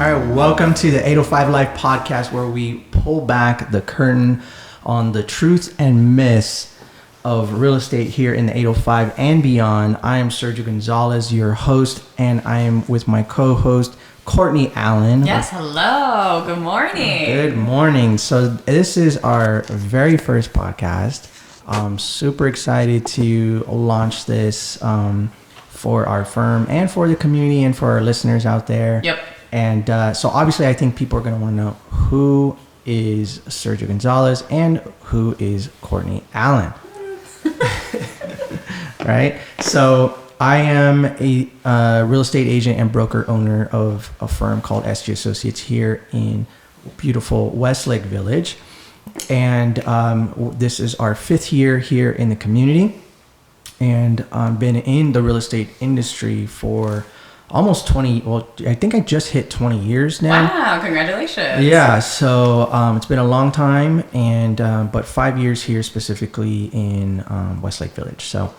All right, welcome to the 805 Life podcast, where we pull back the curtain on the truths and myths of real estate here in the 805 and beyond. I am Sergio Gonzalez, your host, and I am with my co-host, Courtney Allen. Yes, hello. Good morning. Good morning. So this is our very first podcast. I'm super excited to launch this for our firm and for the community and for our listeners out there. Yep. And so obviously I think people are going to want to know who is Sergio Gonzalez and who is Courtney Allen. Right? So I am a real estate agent and broker owner of a firm called SG Associates here in beautiful Westlake Village. And this is our 5th year here in the community. And I've been in the real estate industry for almost 20, well, I think I just hit 20 years now. Wow, congratulations. Yeah, so it's been a long time, and but 5 years here specifically in Westlake Village. So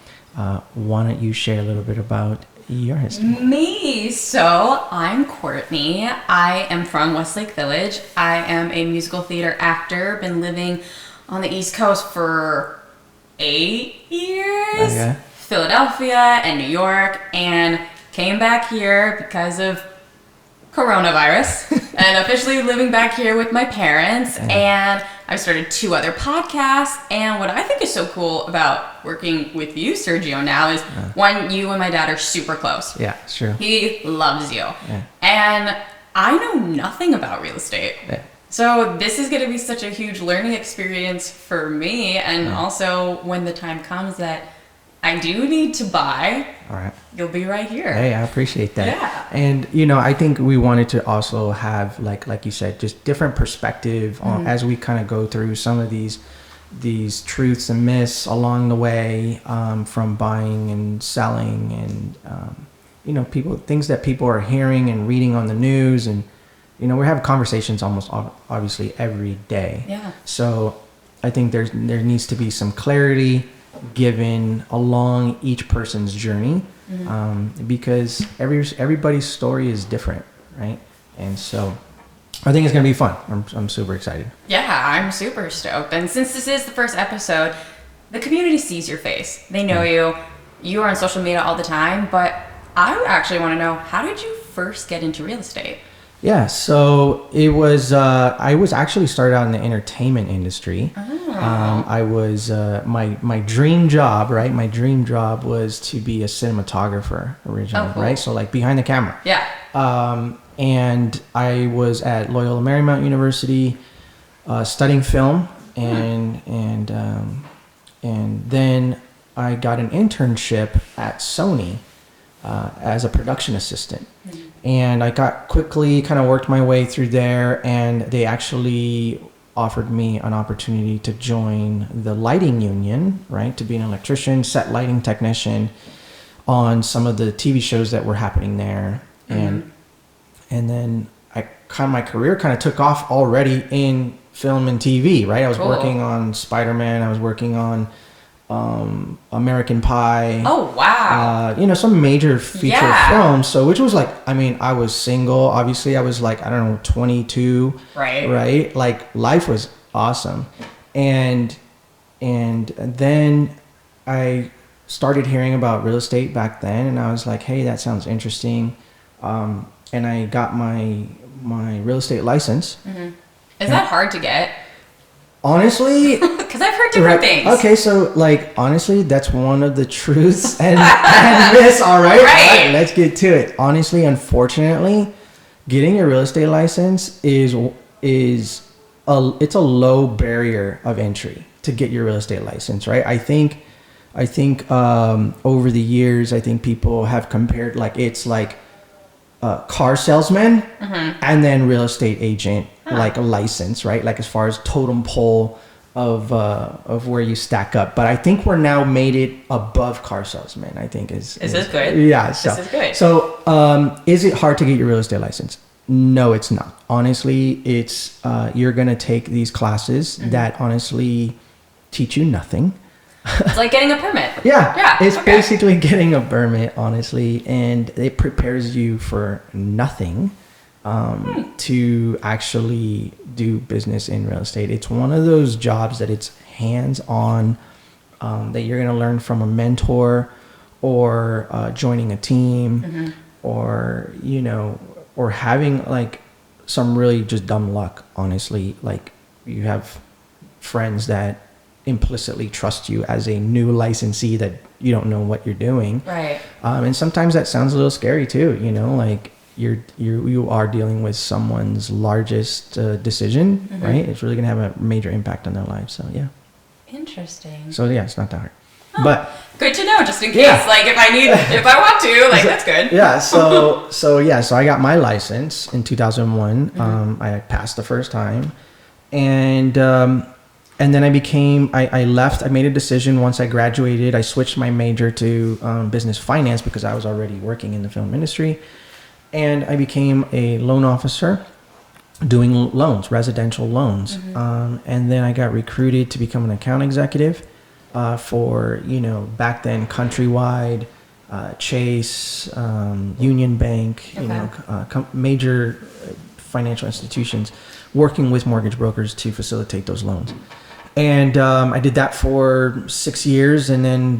why don't you share a little bit about your history? Me. So I'm Courtney. I am from Westlake Village. I am a musical theater actor. Been living on the East Coast for 8 years. Okay. Philadelphia and New York, and came back here because of coronavirus and officially living back here with my parents. And I've started 2 other podcasts. And what I think is so cool about working with you, Sergio, now is one, you and my dad are super close. Yeah, sure. He loves you. Yeah. And I know nothing about real estate. Yeah. So this is going to be such a huge learning experience for me. And also when the time comes that I do need to buy, All right. you'll be right here. Hey, I appreciate that. Yeah. And I think we wanted to also have like you said, just different perspective on as we kind of go through some of these truths and myths along the way, from buying and selling and things that people are hearing and reading on the news, and we're having conversations almost obviously every day. Yeah. So I think there needs to be some clarity given along each person's journey, because everybody's story is different, right? And so I think it's gonna be fun. I'm super excited. Yeah, I'm super stoked. And since this is the first episode, the community sees your face. They know you. You are on social media all the time, but I actually want to know, how did you first get into real estate? Yeah, so it was I was actually started out in the entertainment industry. I was my dream job, right? My dream job was to be a cinematographer originally, Oh, cool. right? So like behind the camera. Yeah. And I was at Loyola Marymount University studying film, and then I got an internship at Sony as a production assistant. And I quickly kind of worked my way through there, and they actually offered me an opportunity to join the lighting union, right? To be an electrician, set lighting technician on some of the TV shows that were happening there. And then my career kind of took off already in film and TV, right? I was working on Spider-Man. I was working on American Pie. Oh, wow. Some major feature films. So, which was like, I was single. Obviously, I was like, 22. Right. Like, life was awesome. And then I started hearing about real estate back then, and I was like, hey, that sounds interesting. And I got my real estate license. Is that hard to get? Honestly, because I've heard different things. Okay, so honestly, that's one of the truths and myths. All right, let's get to it. Honestly, unfortunately, getting your real estate license is a low barrier of entry to get your real estate license, right? I think over the years, I think people have compared it's like car salesman and then real estate agent, like a license, right? Like as far as totem pole of where you stack up. But I think we're now made it above car salesman, I think is this good? Yeah. This is good. So is it hard to get your real estate license? No, it's not. Honestly, it's you're going to take these classes that honestly teach you nothing. It's like getting a permit. Yeah. It's basically getting a permit, honestly, and it prepares you for nothing. to actually do business in real estate. It's one of those jobs that it's hands-on, that you're going to learn from a mentor or joining a team or, or having like some really just dumb luck, honestly. Like you have friends that implicitly trust you as a new licensee that you don't know what you're doing. Right. And sometimes that sounds a little scary too, like you are dealing with someone's largest decision, right? It's really going to have a major impact on their lives. So yeah. Interesting. So yeah, it's not that hard. Oh, but good to know, just in case, like if I want to, like that's good. Yeah. So I got my license in 2001. I passed the first time, and then I left. I made a decision once I graduated. I switched my major to business finance because I was already working in the film industry. And I became a loan officer doing loans, residential loans. And then I got recruited to become an account executive for, back then Countrywide, Chase, Union Bank, major financial institutions, working with mortgage brokers to facilitate those loans. And I did that for 6 years, and then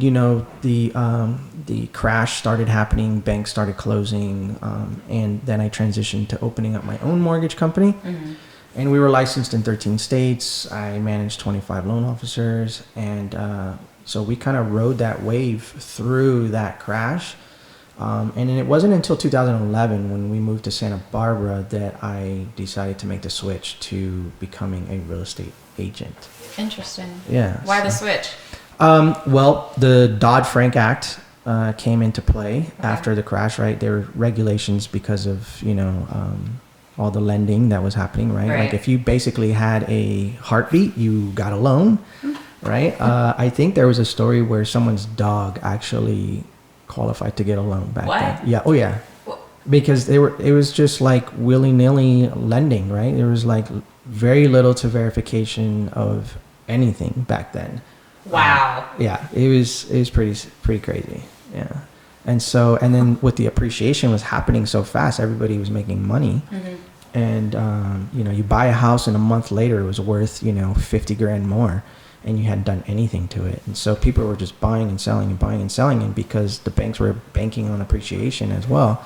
the crash started happening, banks started closing, and then I transitioned to opening up my own mortgage company. And we were licensed in 13 states. I managed 25 loan officers, and so we kind of rode that wave through that crash. And then it wasn't until 2011 when we moved to Santa Barbara that I decided to make the switch to becoming a real estate agent. Interesting. Yeah. Why the switch? Well, the Dodd-Frank Act came into play after the crash, right? There were regulations because of, all the lending that was happening, right? Like if you basically had a heartbeat, you got a loan, right? I think there was a story where someone's dog actually qualified to get a loan back then. Yeah. Oh yeah. Because it was just like willy-nilly lending, right? There was like very little to verification of anything back then. Wow. Yeah, it was pretty crazy. Yeah. And then with the appreciation was happening so fast, everybody was making money. And you buy a house and a month later it was worth, 50 grand more, and you hadn't done anything to it. And so people were just buying and selling and buying and selling, and because the banks were banking on appreciation as well.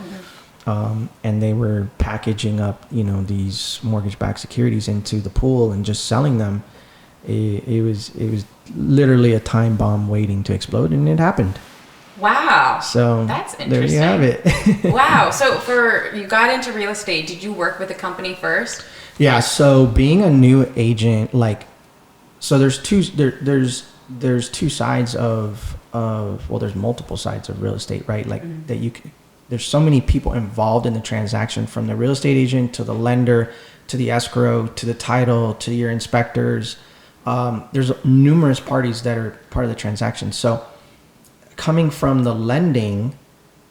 And they were packaging up, these mortgage-backed securities into the pool and just selling them. It was literally a time bomb waiting to explode, and it happened. Wow. So that's interesting. There you have it. Wow. So you got into real estate. Did you work with a company first? Yeah. So being a new agent, there's two sides there's multiple sides of real estate, right? There's so many people involved in the transaction, from the real estate agent to the lender, to the escrow, to the title, to your inspectors. There's numerous parties that are part of the transaction. So coming from the lending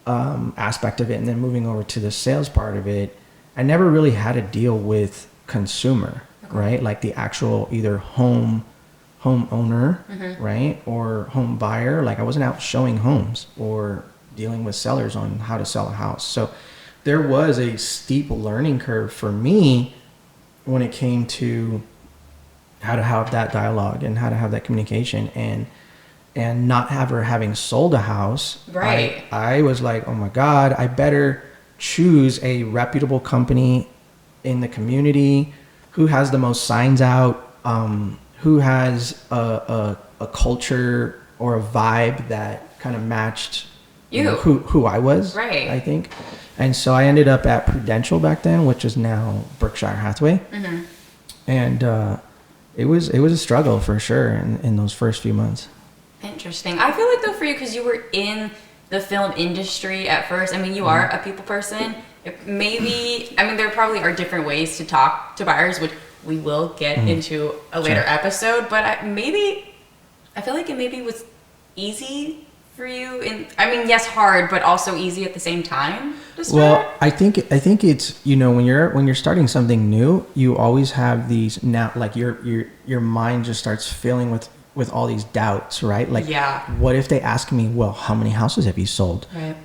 aspect of it and then moving over to the sales part of it, I never really had to deal with consumer, right? Like the actual either homeowner, right? Or home buyer. Like I wasn't out showing homes or dealing with sellers on how to sell a house. So there was a steep learning curve for me when it came to how to have that dialogue and how to have that communication, and not ever having sold a house. Right. I was like, oh my God, I better choose a reputable company in the community who has the most signs out, who has a culture or a vibe that kind of matched who I was, right? I think. And so I ended up at Prudential back then, which is now Berkshire Hathaway. And it was a struggle for sure in those first few months. Interesting. I feel like though for you, because you were in the film industry at first, I mean, you are a people person. There probably are different ways to talk to buyers, which we will get into a later episode, but I feel like it maybe was easy for you. Yes, hard, but also easy at the same time to start? Well, I think it's, when you're starting something new, you always have these now, like your mind just starts filling with all these doubts, right? Like, what if they ask me, well, how many houses have you sold? Right.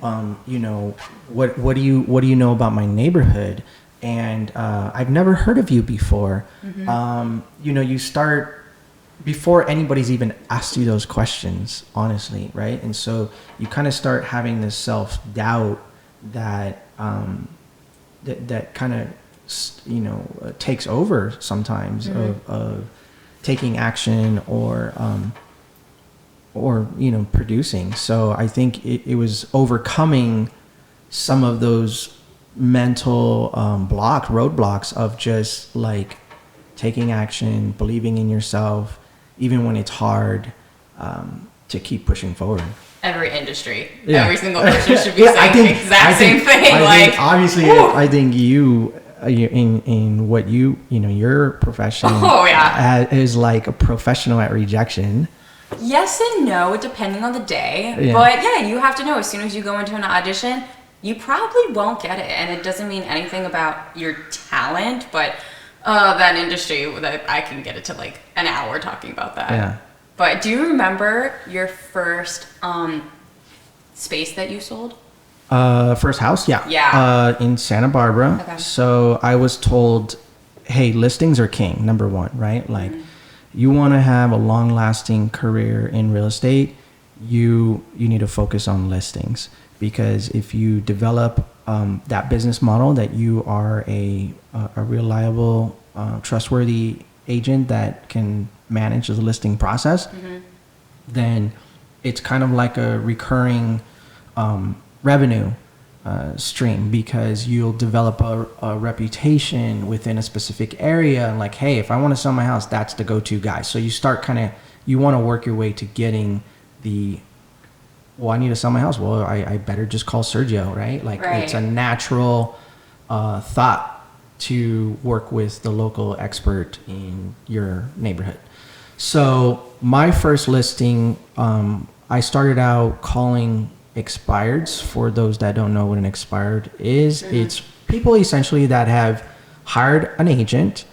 What do you know about my neighborhood? and I've never heard of you before. You start before anybody's even asked you those questions, honestly, right? And so you kind of start having this self-doubt that that kind of takes over sometimes of taking action or producing. So I think it was overcoming some of those mental roadblocks of just like taking action, believing in yourself, even when it's hard, to keep pushing forward. Every industry, every single person should be saying the exact same thing. Obviously, I think you in what your profession is like a professional at rejection. Yes and no, depending on the day. Yeah. But yeah, you have to know as soon as you go into an audition, you probably won't get it. And it doesn't mean anything about your talent, but that industry, that I can get it to like an hour talking about that. Yeah. But do you remember your first space that you sold? First house? Yeah. Yeah. In Santa Barbara. Okay. So I was told, hey, listings are king, number one, right? Like, you want to have a long-lasting career in real estate, you need to focus on listings. Because if you develop that business model that you are a reliable, trustworthy agent that can manage the listing process, then it's kind of like a recurring revenue stream, because you'll develop a reputation within a specific area. Like, hey, if I want to sell my house, that's the go-to guy. So you start you want to work your way to getting I need to sell my house. Well, I better just call Sergio, right? Like, it's a natural thought to work with the local expert in your neighborhood. So my first listing, I started out calling expireds. For those that don't know what an expired is, it's people essentially that have hired an agent,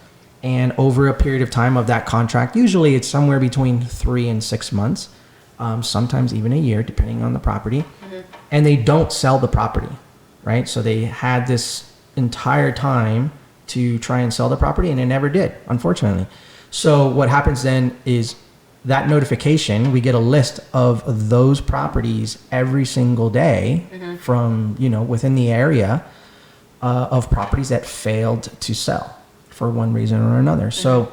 and over a period of time of that contract, usually it's somewhere between 3 and 6 months, sometimes even a year, depending on the property, and they don't sell the property, right? So they had this entire time to try and sell the property, and they never did, unfortunately. So what happens then is that notification, we get a list of those properties every single day from, within the area of properties that failed to sell for one reason or another. So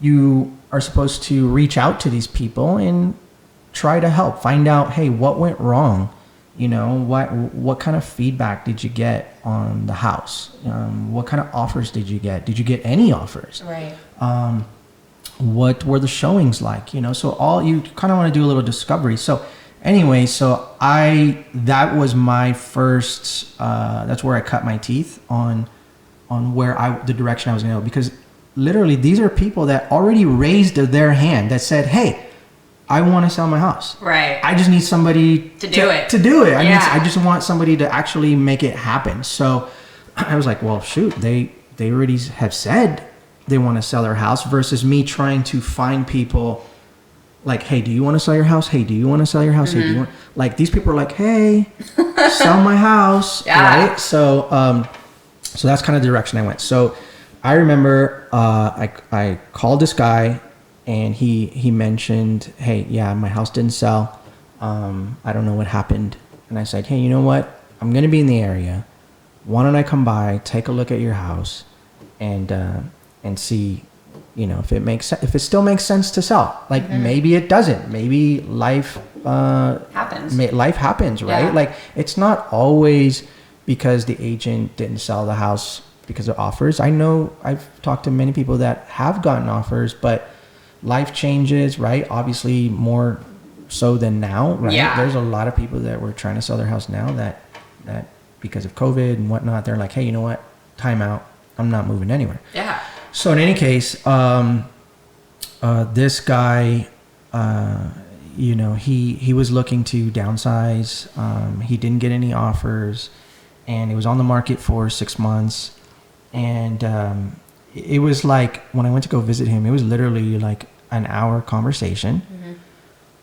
you are supposed to reach out to these people and try to help find out, hey, what went wrong? What kind of feedback did you get on the house? What kind of offers did you get? Did you get any offers? Right. What were the showings like? So all you kind of want to do a little discovery. So anyway, that was my first, that's where I cut my teeth on the direction I was going to go, because literally these are people that already raised their hand that said, hey, I want to sell my house. Right. I just need somebody to do it. I just want somebody to actually make it happen. So I was like, well, shoot, they already have said they want to sell their house, versus me trying to find people like, hey, do you want to sell your house? Hey, do you want to sell your house? Hey, do you want, like, these people are like, hey, sell my house. Right. So that's kind of the direction I went. So I remember, I called this guy, and he mentioned, hey, yeah, my house didn't sell. I don't know what happened. And I said, hey, you know what? I'm going to be in the area. Why don't I come by, take a look at your house, and see, if it still makes sense to sell. Like, maybe it doesn't. Maybe life happens. Life happens, right? Yeah. Like, it's not always because the agent didn't sell the house because of offers. I know I've talked to many people that have gotten offers, but life changes, right? Obviously more so than now, right? Yeah. There's a lot of people that were trying to sell their house now that because of COVID and whatnot, they're like, hey, you know what? Time out. I'm not moving anywhere. Yeah. So in any case, this guy, he was looking to downsize. He didn't get any offers, and it was on the market for 6 months. And it was like, when I went to go visit him, it was literally like an hour conversation.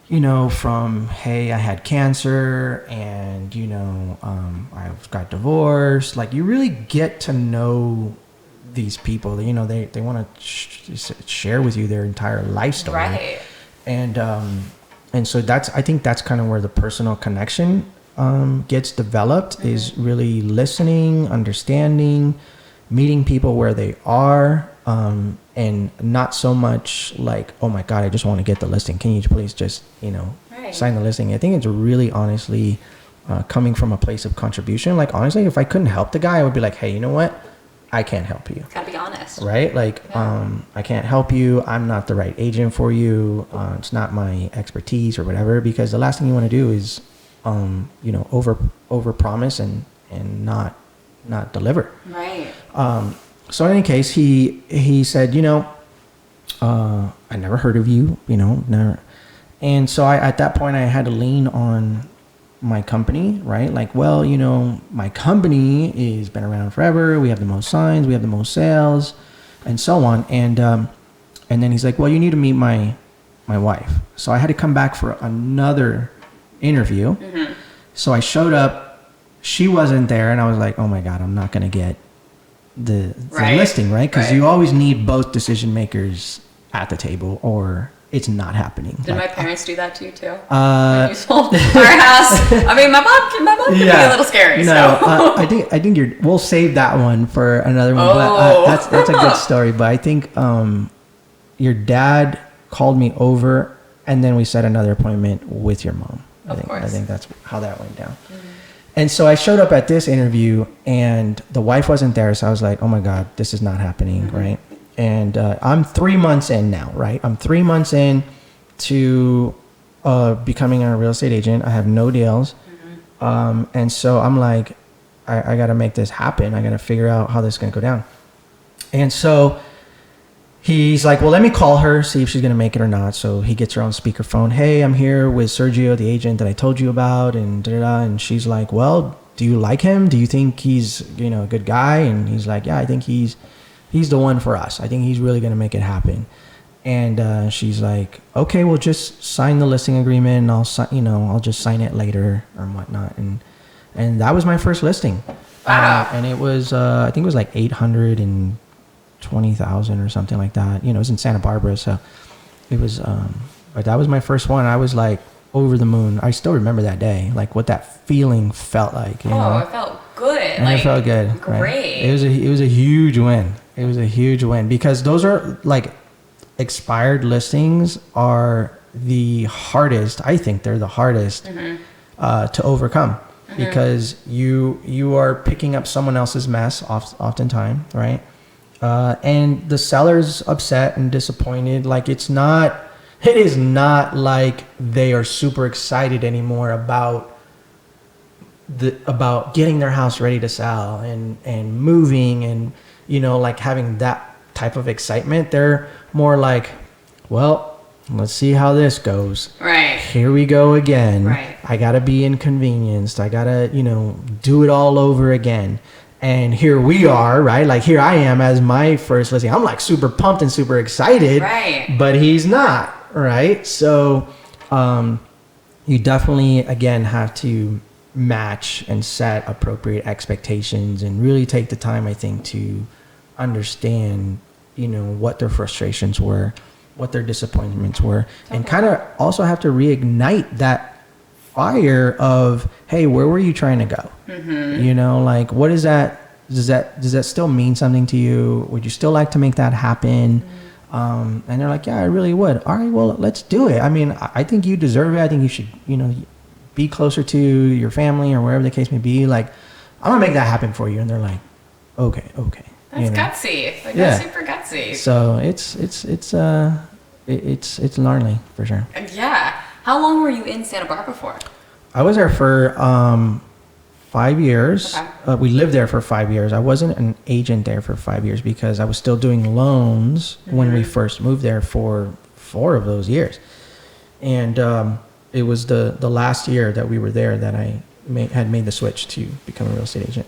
you know, from, hey, I had cancer and, you know, I got divorced. Like, you really get to know these people. You know, they want to share with you their entire life story. Right. And so I think that's kind of where the personal connection gets developed, is really listening, understanding, meeting people where they are, and not so much like, oh my God, I just want to get the listing. Can you please just, you know, sign the listing? I think it's really honestly coming from a place of contribution. Like, honestly, if I couldn't help the guy, I would be like, hey, you know what? I can't help you. Gotta be honest. Right? Like, I can't help you. I'm not the right agent for you. It's not my expertise or whatever, because the last thing you want to do is, you know, over promise and not deliver. Right. So in any case, he said, you know, I never heard of you, you know, never. And so at that point I had to lean on my company, right? Like, well, you know, my company has been around forever. We have the most signs, we have the most sales, and so on. And then he's like, well, you need to meet my wife. So I had to come back for another interview. Mm-hmm. So I showed up, she wasn't there, and I was like, oh my God, I'm not going to get the listing, right? Because you always need both decision makers at the table, or it's not happening. Did my parents do that to you too? When you sold our house? I mean, my mom can be a little scary. No, so. I think we'll save that one for another one. But that's a good story. But I think your dad called me over, and then we set another appointment with your mom. I think that's how that went down. Mm-hmm. And so I showed up at this interview, and the wife wasn't there. So I was like, oh my God, this is not happening, mm-hmm. right? And I'm 3 months in now, right? I'm 3 months in to becoming a real estate agent. I have no deals. Mm-hmm. And so I'm like, I got to make this happen. I got to figure out how this is going to go down. And so he's like, well, let me call her, see if she's going to make it or not. So he gets her on speakerphone. Hey, I'm here with Sergio, the agent that I told you about. And da-da-da. And she's like, well, do you like him? Do you think he's, you know, a good guy? And he's like, yeah, I think he's the one for us. I think he's really going to make it happen. And she's like, okay, well, just sign the listing agreement, and I'll just sign it later or whatnot. And that was my first listing. Wow. And it was, I think it was like 820,000 or something like that. You know, it was in Santa Barbara. So it was, but that was my first one. I was like over the moon. I still remember that day, like what that feeling felt like. You know? It felt good. And it felt good. Great. Right? It was a huge win. It was a huge win, because those are like expired listings are the hardest. I think they're the hardest mm-hmm. To overcome, mm-hmm. because you are picking up someone else's mess oftentimes, right? And the seller's upset and disappointed. Like, it is not like they are super excited anymore about getting their house ready to sell and moving and, you know, like having that type of excitement. They're more like, well, let's see how this goes. Right. Here we go again. Right. I got to be inconvenienced. I got to, you know, do it all over again. And here we are, right? Like, here I am as my first listing. I'm like super pumped and super excited. Right. But he's not, right? So you definitely, again, have to match and set appropriate expectations and really take the time, I think, to understand, you know, what their frustrations were, what their disappointments were, and kind of also have to reignite that fire of, hey, where were you trying to go? Mm-hmm. You know, like, what is that? Does that still mean something to you? Would you still like to make that happen? Mm-hmm. And they're like, yeah, I really would. All right, well, let's do it. I mean, I think you deserve it. I think you should, you know, be closer to your family or wherever the case may be. Like, I'm gonna make that happen for you. And they're like, okay. That's gutsy. Like, that's super gutsy. So it's gnarly for sure. Yeah. How long were you in Santa Barbara for? I was there for 5 years. Okay. We lived there for 5 years. I wasn't an agent there for 5 years because I was still doing loans mm-hmm. when we first moved there for 4 of those years. And it was the last year that we were there that I had made the switch to become a real estate agent.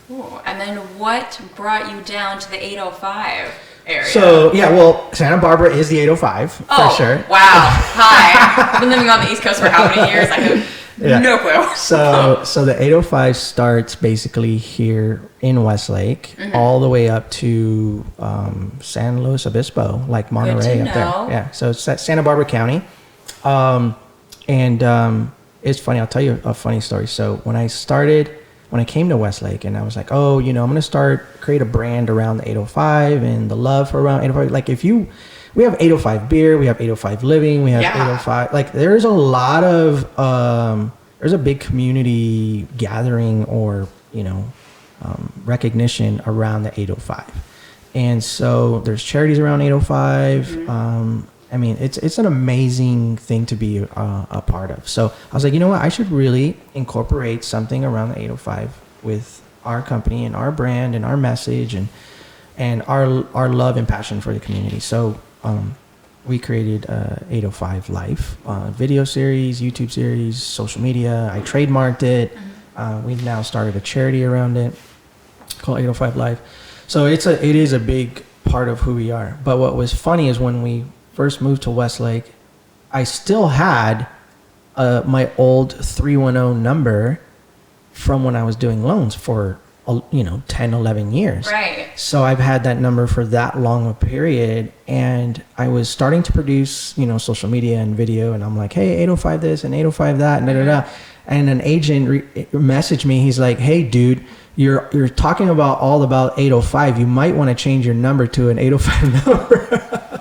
Cool. And then what brought you down to the 805? area. So, yeah, well, Santa Barbara is the 805, for sure. Wow. Hi. I've been living on the East Coast for how many years? I have no clue. So the 805 starts basically here in Westlake, all the way up to San Luis Obispo, like Monterey up there. Yeah, so it's Santa Barbara County. It's funny, I'll tell you a funny story. So when I came to Westlake and I was like, I'm going to create a brand around the 805 and the love for around 805. Like we have 805 beer, we have 805 living, we have 805. Like there's a lot of, there's a big community gathering or, recognition around the 805. And so there's charities around 805. It's an amazing thing to be a part of. So I was like, you know what? I should really incorporate something around the 805 with our company and our brand and our message and our love and passion for the community. So we created 805 Life video series, YouTube series, social media. I trademarked it. We've now started a charity around it called 805 Life. So it is a big part of who we are. But what was funny is when we first moved to Westlake, I still had my old 310 number from when I was doing loans for 10, 11 years. Right. So I've had that number for that long a period, and I was starting to produce, social media and video, and I'm like, hey, 805 this and 805 that, and da-da-da. And an agent messaged me. He's like, hey, dude, you're talking about 805. You might want to change your number to an 805 number.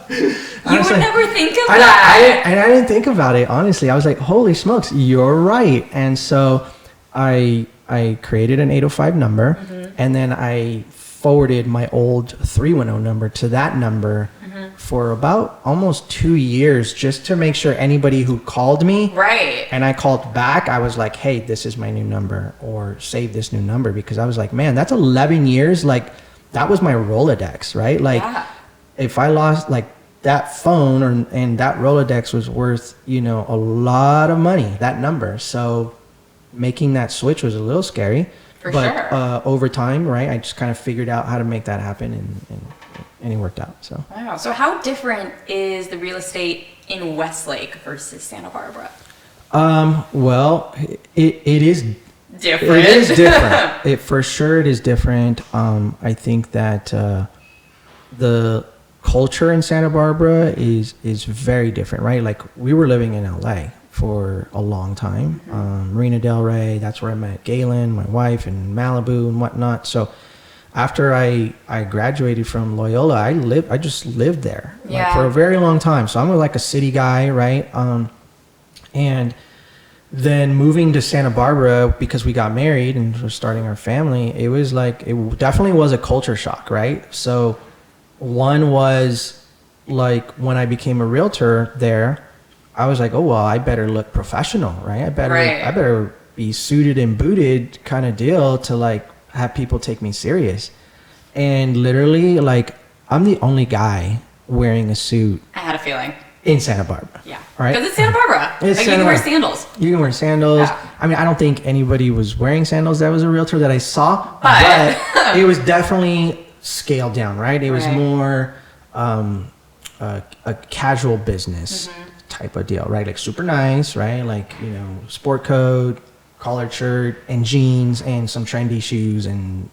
You would never think of that. I didn't think about it, honestly. I was like, holy smokes, you're right. And so I created an 805 number, and then I forwarded my old 310 number to that number for about almost 2 years, just to make sure anybody who called me, right, and I called back, I was like, hey, this is my new number, or save this new number, because I was like, man, that's 11 years. Like, that was my Rolodex, right? Like, if I lost, like, that phone and that Rolodex was worth, a lot of money, that number. So making that switch was a little scary. But over time, right, I just kind of figured out how to make that happen, and it worked out. So wow. So how different is the real estate in Westlake versus Santa Barbara? Well, it is different. It is different. For sure it is different. I think that the culture in Santa Barbara is very different, right? Like, we were living in LA for a long time. Marina Del Rey, that's where I met Galen, my wife, and Malibu and whatnot. So after I graduated from Loyola, I just lived there like, for a very long time. So I'm like a city guy, right? And then moving to Santa Barbara, because we got married and we're starting our family, it definitely was a culture shock, right? So one was like, when I became a realtor there, I was like, oh, well, I better look professional, right? I better be suited and booted kind of deal to like have people take me serious. And literally, like, I'm the only guy wearing a suit. I had a feeling. In Santa Barbara. Yeah. Right? Because it's Santa Barbara. It's like, Santa you can Barbara. wear sandals. You can wear sandals. Yeah. I mean, I don't think anybody was wearing sandals that was a realtor that I saw, but it was definitely scaled down, right? It was more a casual business type of deal, right? Like, super nice, right? Like, sport coat, collared shirt, and jeans, and some trendy shoes, and,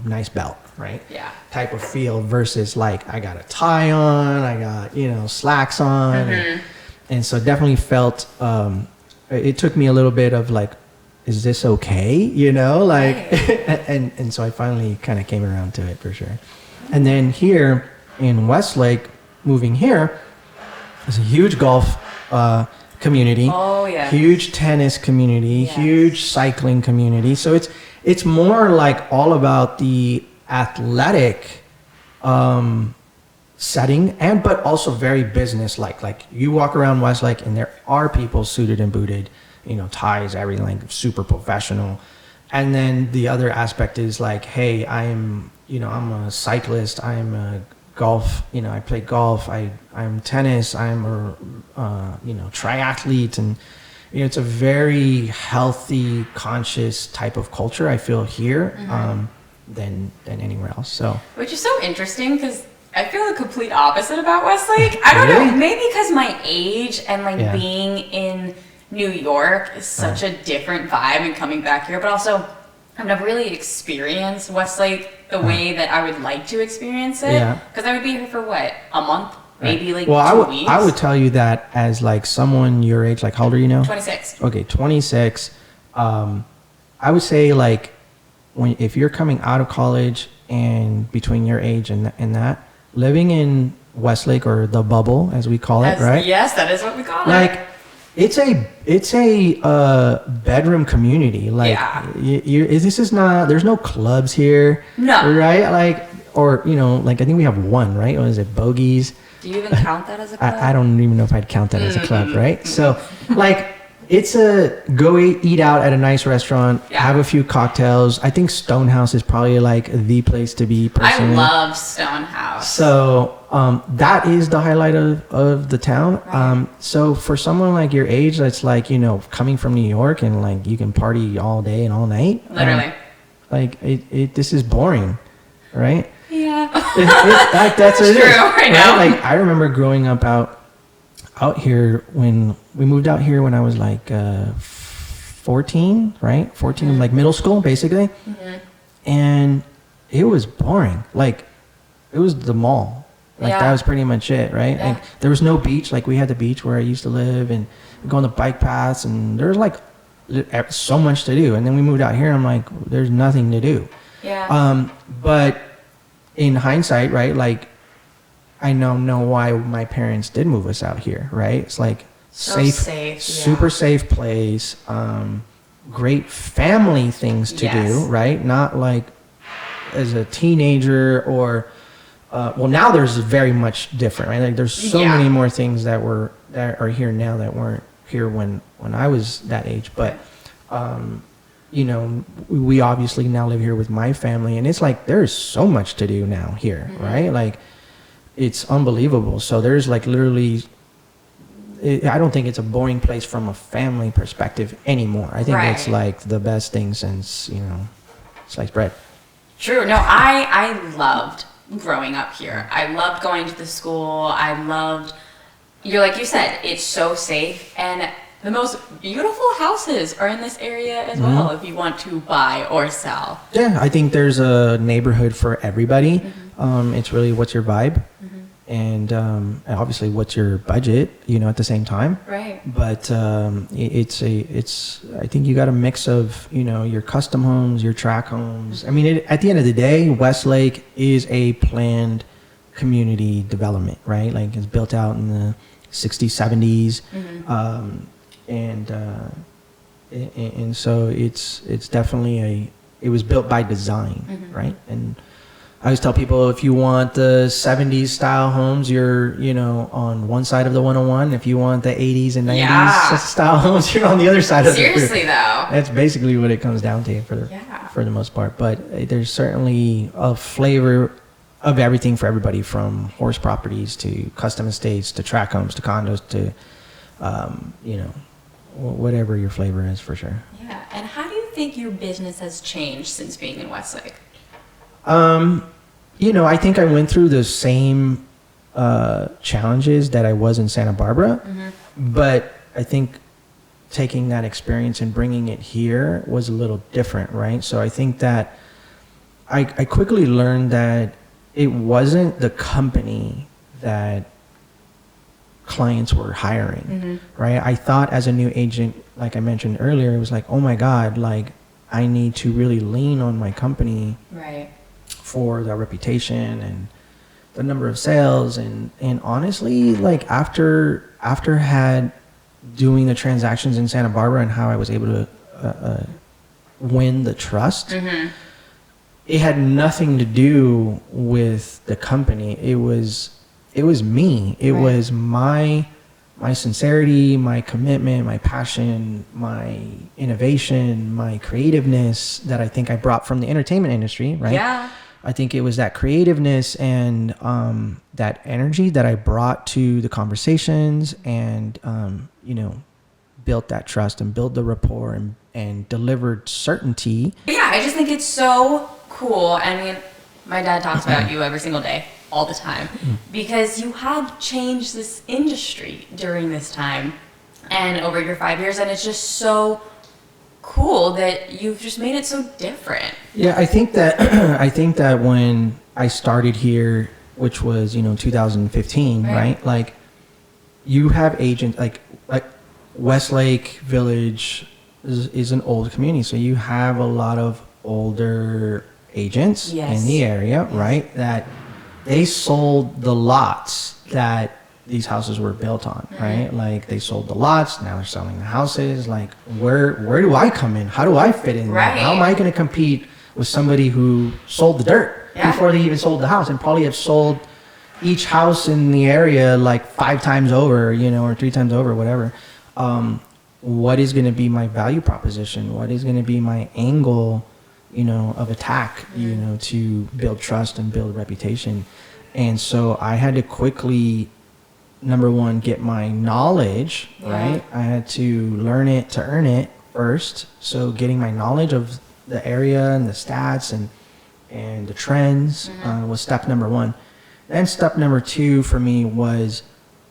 nice belt, right? Yeah. Type of feel, versus like, I got a tie on, I got, slacks on. And so definitely felt, it took me a little bit of like, is this okay? Like, and so I finally kind of came around to it, for sure. And then here in Westlake, moving here, there's a huge golf community. Oh, yeah. Huge tennis community, huge cycling community. So it's more like all about the athletic setting, but also very business like you walk around Westlake and there are people suited and booted, ties, everything, like super professional. And then the other aspect is like, hey, I'm a cyclist, I'm a golf, I play golf, I'm tennis, I'm a triathlete, and it's a very healthy, conscious type of culture I feel here than anywhere else. So, which is so interesting, because I feel the complete opposite about Westlake. I don't know, maybe because my age and like being in New York is such a different vibe and coming back here, but also I've never really experienced Westlake the way that I would like to experience it. Because I would be here for what, a month? Maybe like 2 weeks? I would tell you that as like someone your age, like how old are you now? 26. Okay, 26. I would say like if you're coming out of college and between your age and that, living in Westlake or the bubble as we call it, right? Yes, that is what we call it. Like it's a bedroom community. Like this is not. There's no clubs here. No. Right? Like or like I think we have one. Right? What is it? Bogies. Do you even count that as a club? I don't even know if I'd count that as a club. Right? So like. It's a go eat out at a nice restaurant, have a few cocktails. I think Stonehouse is probably like the place to be personally. I love Stonehouse. So that is the highlight of the town. Right. So for someone like your age, that's like, coming from New York and like you can party all day and all night. Literally. Like this is boring, right? Yeah. That's what it is. I know. Right? Like I remember growing up out here when we moved out here when I was like 14, right? 14, like middle school, basically. Mm-hmm. And it was boring. Like, it was the mall. Like, that was pretty much it, right? Yeah. Like, there was no beach. Like, we had the beach where I used to live and go on the bike paths. And there was, like, so much to do. And then we moved out here. I'm like, there's nothing to do. Yeah. But in hindsight, right, like, I know why my parents did move us out here, right? It's like safe, super safe place, great family things to do, right? Not like as a teenager or, now there's very much different, right? Like there's so many more things that are here now that weren't here when I was that age. But, we obviously now live here with my family and it's like, there's so much to do now here, right? Like, it's unbelievable. So there's like literally, I don't think it's a boring place from a family perspective anymore. I think it's like the best thing since, sliced bread. True. No, I loved growing up here. I loved going to the school. I loved, like you said, it's so safe. And the most beautiful houses are in this area as well if you want to buy or sell. Yeah, I think there's a neighborhood for everybody. It's really what's your vibe and obviously what's your budget, at the same time. Right. But it's I think you got a mix of, your custom homes, your track homes. I mean, at the end of the day, Westlake is a planned community development, right? Like it's built out in the 60s, 70s. And so it's definitely it was built by design, right? And I always tell people if you want the 70s style homes, you're, on one side of the 101. If you want the 80s and 90s style homes, you're on the other side of the Seriously, though. That's basically what it comes down to for the most part. But there's certainly a flavor of everything for everybody, from horse properties to custom estates to track homes to condos to, whatever your flavor is, for sure. Yeah. And how do you think your business has changed since being in Westlake? I think I went through the same challenges that I was in Santa Barbara, but I think taking that experience and bringing it here was a little different, right? So I think that I quickly learned that it wasn't the company that clients were hiring, right? I thought as a new agent, like I mentioned earlier, it was like, oh my God, like I need to really lean on my company for the reputation and the number of sales. And honestly, like after had doing the transactions in Santa Barbara and how I was able to win the trust, it had nothing to do with the company. It was me. It was my sincerity, my commitment, my passion, my innovation, my creativeness that I think I brought from the entertainment industry, right? Yeah. I think it was that creativeness and that energy that I brought to the conversations and, built that trust and built the rapport and delivered certainty. Yeah, I just think it's so cool. I mean, my dad talks about you every single day. all the time because you have changed this industry during this time and over your 5 years, and it's just so cool that you've just made it so different. Yeah, I think that when I started here, which was 2015, right? Like you have agents like Westlake Village is an old community, so you have a lot of older agents in the area, right? That they sold the lots that these houses were built on, right? Like they sold the lots, now they're selling the houses. Like where do I come in? How do I fit in? Right. How am I going to compete with somebody who sold the dirt before they even sold the house, and probably have sold each house in the area like 5 times over, or 3 times over, whatever. What is going to be my value proposition? What is going to be my angle, of attack, to build trust and build reputation? And so I had to quickly, number one, get my knowledge, right? I had to learn it to earn it first. So getting my knowledge of the area and the stats and the trends was step number one. Then step number two for me was,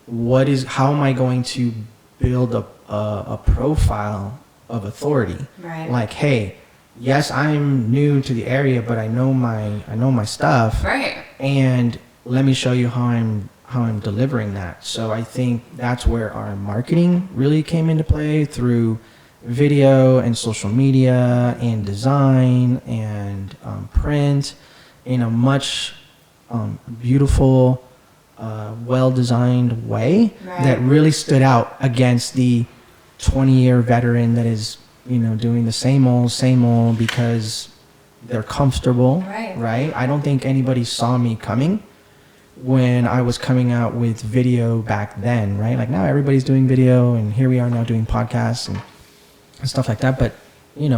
how am I going to build a profile of authority? Right. Like, hey, yes, I'm new to the area, but I know my stuff. Right. And let me show you how I'm delivering that. So I think that's where our marketing really came into play, through video and social media and design and print in a much beautiful, well-designed way that really stood out against the 20-year veteran that is, doing the same old because they're comfortable, right? I don't think anybody saw me coming when I was coming out with video back then, right? Like now everybody's doing video, and here we are now doing podcasts and stuff like that. But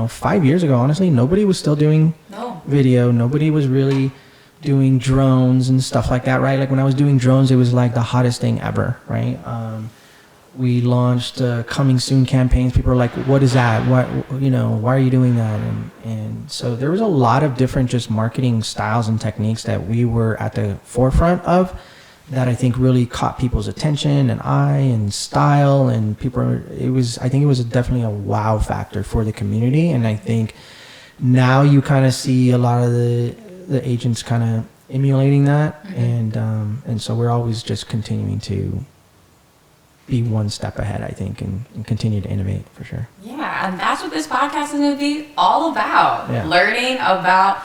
5 years ago, honestly, nobody was still doing video. Nobody was really doing drones and stuff like that, right? Like when I was doing drones, it was like the hottest thing ever, right? We launched coming soon campaigns. People are like, what is that? What, why are you doing that? And so there was a lot of different just marketing styles and techniques that we were at the forefront of, that I think really caught people's attention and eye and style, and I think it was definitely a wow factor for the community. And I think now you kind of see a lot of the agents kind of emulating that. And so we're always just continuing to be one step ahead, I think, and continue to innovate for sure. Yeah, and that's what this podcast is going to be all about. Learning about,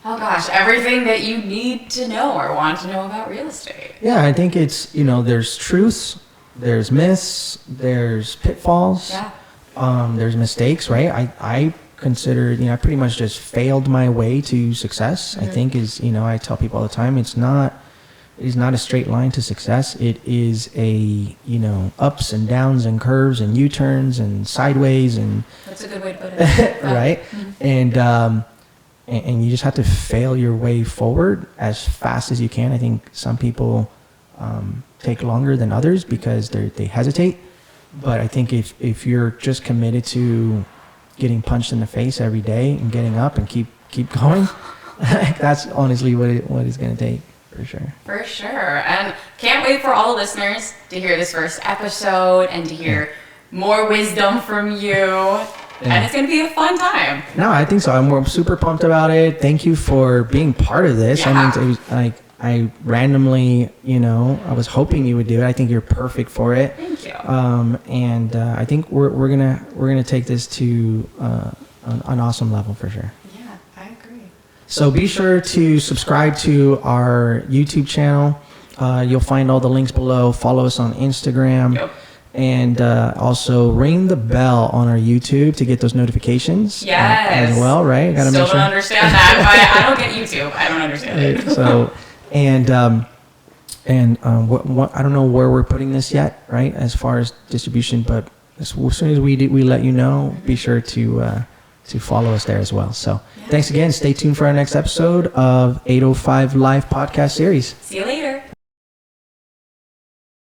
everything that you need to know or want to know about real estate. Yeah, I think it's, there's truths, there's myths, there's pitfalls, there's mistakes, right? I consider, I pretty much just failed my way to success. I think I tell people all the time, it is not a straight line to success. It is a, ups and downs and curves and U-turns and sideways, and that's a good way to put it. Right? And you just have to fail your way forward as fast as you can. I think some people take longer than others because they hesitate. But I think if you're just committed to getting punched in the face every day and getting up and keep going, that's honestly what it's going to take. For sure. And can't wait for all the listeners to hear this first episode and to hear more wisdom from you. And it's going to be a fun time. No, I think so. I'm super pumped about it. Thank you for being part of this. I mean, it was like, I randomly, I was hoping you would do it. I think you're perfect for it. Thank you. And I think we're gonna take this to an awesome level for sure. Yeah, I agree. So be sure to subscribe to our YouTube channel. You'll find all the links below. Follow us on Instagram. Yep. And also ring the bell on our YouTube to get those notifications. Yes. As well, right? Still don't understand that. I don't get YouTube. I don't understand it. So, what I don't know where we're putting this yet, right? As far as distribution, but as soon as we let you know, be sure to follow us there as well. So, thanks again. Stay tuned for our next episode of 805 Live podcast series. See you later.